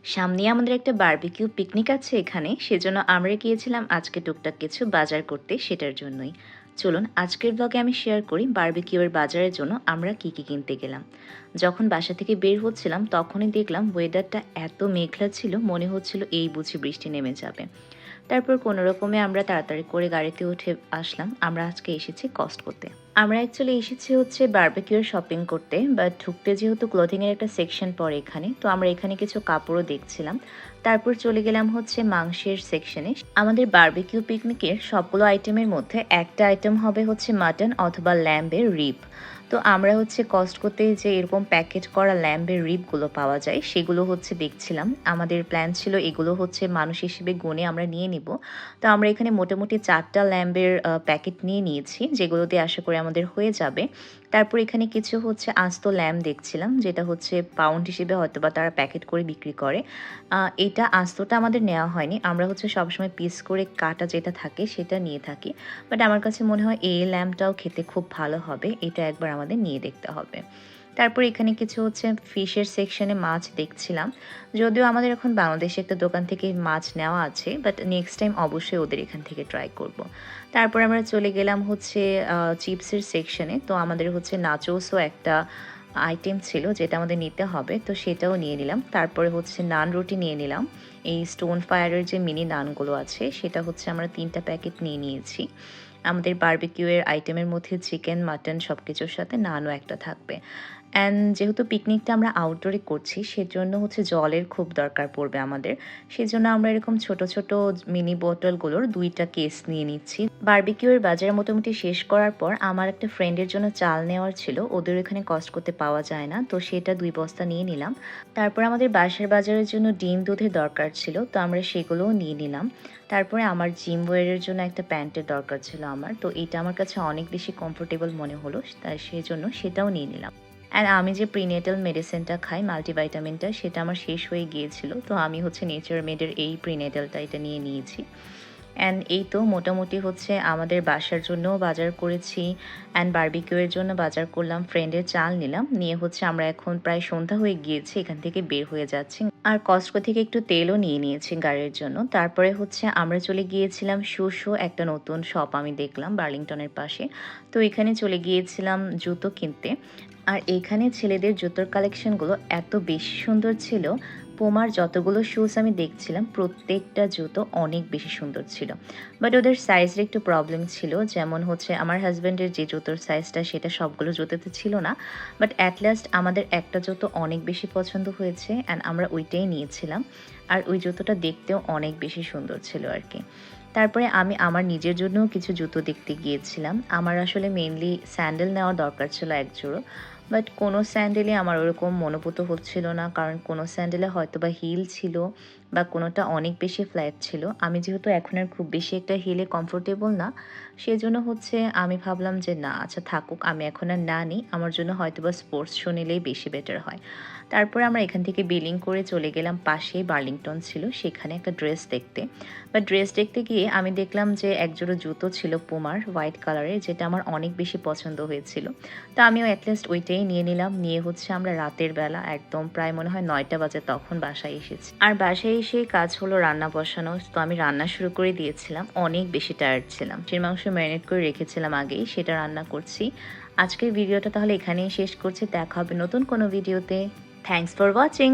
সামনেই আমাদের একটা বারবিকিউ পিকনিক আছে এখানে, সেজন্য আমরা গিয়েছিলাম আজকে টুকটাক কিছু বাজার করতে, সেটার জন্যই। চলুন আজকের ব্লগে আমি শেয়ার করি বারবিকিউয়ের বাজারের জন্য আমরা কি কি কিনতে গেলাম। যখন বাসা থেকে বের হচ্ছিলাম তখনই দেখলাম ওয়েদারটা এত মেঘলা ছিল, মনে হচ্ছিল এই বুঝি বৃষ্টি নেমে যাবে। তারপর কোনো রকমে আমরা তাড়াতাড়ি করে গাড়িতে উঠে আসলাম। আমরা আজকে এসেছি কস্টকোতে। আমরা অ্যাকচুয়ালি এসেছি হচ্ছে বারবিকিউর শপিং করতে, বাট ঢুকতে যেহেতু ক্লোথিংয়ের একটা সেকশন পড়ে এখানে, তো আমরা এখানে কিছু কাপড়ও দেখছিলাম। তারপর চলে গেলাম হচ্ছে মাংসের সেকশনে। আমাদের বারবিকিউ পিকনিকের সবগুলো আইটেমের মধ্যে একটা আইটেম হবে হচ্ছে মাটন অথবা ল্যাম্বের রিব। তো আমরা হচ্ছে কস্টকোতে যে এরকম প্যাকেট করা ল্যাম্বের রিবগুলো পাওয়া যায় সেগুলো হচ্ছে দেখছিলাম। আমাদের প্ল্যান ছিল এগুলো হচ্ছে মানুষ হিসেবে গুনে আমরা নিয়ে নিব। তো আমরা এখানে মোটামুটি 4টা ল্যাম্বের প্যাকেট নিয়ে নিয়েছি, যেগুলো দিয়ে আশা করি আমাদের হয়ে যাবে। তারপর এখানে কিছু হচ্ছে আস্ত ল্যাম্ব দেখছিলাম, যেটা হচ্ছে পাউন্ড হিসেবে হয়তো বা তারা প্যাকেট করে বিক্রি করে। এটা আস্তটা আমাদের নেওয়া হয়নি, আমরা হচ্ছে সবসময় পিস করে কাটা যেটা থাকে সেটা নিয়ে থাকি। বাট আমার কাছে মনে হয় এই ল্যাম্বটাও খেতে খুব ভালো হবে, এটা একবার আমাদের নিয়ে দেখতে হবে। তারপর এখানে কিছু হচ্ছে ফিশের সেকশনে মাছ দেখছিলাম। যদিও আমাদের এখন বাংলাদেশে একটা দোকান থেকে মাছ নেওয়া আছে, বাট নেক্সট টাইম অবশ্যই ওদের এখান থেকে ট্রাই করব। তারপর আমরা চলে গেলাম হচ্ছে চিপসের সেকশনে। তো আমাদের হচ্ছে নাচোসও একটা আইটেম ছিল যেটা আমাদের নিতে হবে, তো সেটাও নিয়ে নিলাম। তারপরে হচ্ছে নান রুটি নিয়ে নিলাম। এই স্টোন ফায়ারের যে মিনি নানগুলো আছে সেটা হচ্ছে আমরা 3টা প্যাকেট নিয়ে নিয়েছি। আমাদের বারবিকিউয়ের আইটেমের মধ্যে চিকেন, মাটন সব কিছুর সাথে নানও একটা থাকবে। অ্যান্ড যেহেতু পিকনিকটা আমরা আউটডোরে করছি সেজন্য হচ্ছে জলের খুব দরকার পড়বে আমাদের। সেজন্য আমরা এরকম ছোট ছোট মিনি বোতলগুলোর 2টা কেস নিয়ে নিচ্ছি। বারবিকিউয়ের বাজার মোটামুটি শেষ করার পর আমার একটা ফ্রেন্ডের জন্য চাল নেওয়ার ছিল, ওদের এখানে কস্টকোতে পাওয়া যায় না, তো সেটা 2 বস্তা নিয়ে নিলাম। তারপর আমাদের বাসার বাজারের জন্য ডিম দুধের দরকার ছিল, তো আমরা সেগুলোও নিয়ে নিলাম। তারপরে আমার জিম ওয়্যারের জন্য একটা প্যান্টের দরকার ছিল আমার, তো এটা আমার কাছে অনেক বেশি কমফোর্টেবল মনে হলো, তাই সেজন্য সেটাও নিয়ে নিলাম। অ্যান্ড আমি যে প্রিনেটাল মেডিসিনটা খাই মাল্টিভাইটামিনটা, সেটা আমার শেষ হয়ে গিয়েছিল, তো আমি হচ্ছে নেচার মেডের এই প্রিনেটালটা এটা নিয়ে নিয়েছি। অ্যান্ড এই তো মোটামুটি হচ্ছে আমাদের বাসার জন্যও বাজার করেছি, অ্যান্ড বারবিকিউয়ের জন্য বাজার করলাম, ফ্রেন্ডের চাল নিলাম, নিয়ে হচ্ছে আমরা এখন প্রায় সন্ধ্যা হয়ে গিয়েছি এখান থেকে বের হয়ে যাচ্ছি। আর কস্টকো থেকে একটু তেলও নিয়ে নিয়েছি গাড়ির জন্য। তারপরে হচ্ছে আমরা চলে গিয়েছিলাম শুশো, একটা নতুন শপ আমি দেখলাম বার্লিংটনের পাশে। তো এখানে চলে গিয়েছিলাম জুতো কিনতে। আর এখানে ছেলেদের জুতোর কালেকশনগুলো এত বেশি সুন্দর ছিল। পোমার যতগুলো শুজ আমি দেখছিলাম প্রত্যেকটা জুতো অনেক বেশি সুন্দর ছিল, বাট ওদের সাইজের একটু প্রবলেম ছিল। যেমন হচ্ছে আমার হাজব্যান্ডের যে জুতোর সাইজটা সেটা সবগুলো জুতোতে ছিল না, বাট অ্যাট লাস্ট আমাদের একটা জুতো অনেক বেশি পছন্দ হয়েছে অ্যান্ড আমরা ওইটাই নিয়েছিলাম। আর ওই জুতোটা দেখতেও অনেক বেশি সুন্দর ছিল আর কি। তারপরে আমি আমার নিজের জন্যও কিছু জুতো দেখতে গিয়েছিলাম। আমার আসলে মেইনলি স্যান্ডেল নেওয়ার দরকার ছিল এক জোড়ো, বাট কোনো স্যান্ডেলই আমার ওরকম মনোভূত হচ্ছিল না, কারণ কোনো স্যান্ডেলে হয়তো বা হিল ছিল বা কোনোটা অনেক বেশি ফ্ল্যাট ছিল। আমি যেহেতু এখন আর খুব বেশি একটা হিলে কমফোর্টেবল না, সেজন্য হচ্ছে আমি ভাবলাম যে না আচ্ছা থাকুক, আমি এখন আর না নিই, আমার জন্য হয়তো বা স্পোর্টস শু নিলেই বেশি বেটার হয়। তারপরে আমরা এখান থেকে বিলিং করে চলে গেলাম, পাশেই বার্লিংটন ছিল, সেখানে একটা ড্রেস দেখতে। বা ড্রেস দেখতে গিয়ে আমি দেখলাম যে একজোড়া জুতো ছিল পুমার হোয়াইট কালারের, যেটা আমার অনেক বেশি পছন্দ হয়েছিল। তো আমিও অ্যাটলিস্ট ওইটাই নিয়ে নিলাম। নিয়ে হচ্ছে আমরা রাতের বেলা একদম প্রায় মনে হয় 9টা বাজে তখন বাসায় এসেছি। আর বাসায় এসে কাজ হলো রান্না বসানো, তো আমি রান্না শুরু করে দিয়েছিলাম, অনেক বেশি টায়ার্ড ছিলাম। সেই মাংস ম্যারিনেট করে রেখেছিলাম আগেই, সেটা রান্না করছি। আজকের ভিডিওটা তাহলে এখানেই শেষ করছি, দেখা হবে নতুন কোনো ভিডিওতে। Thanks for watching.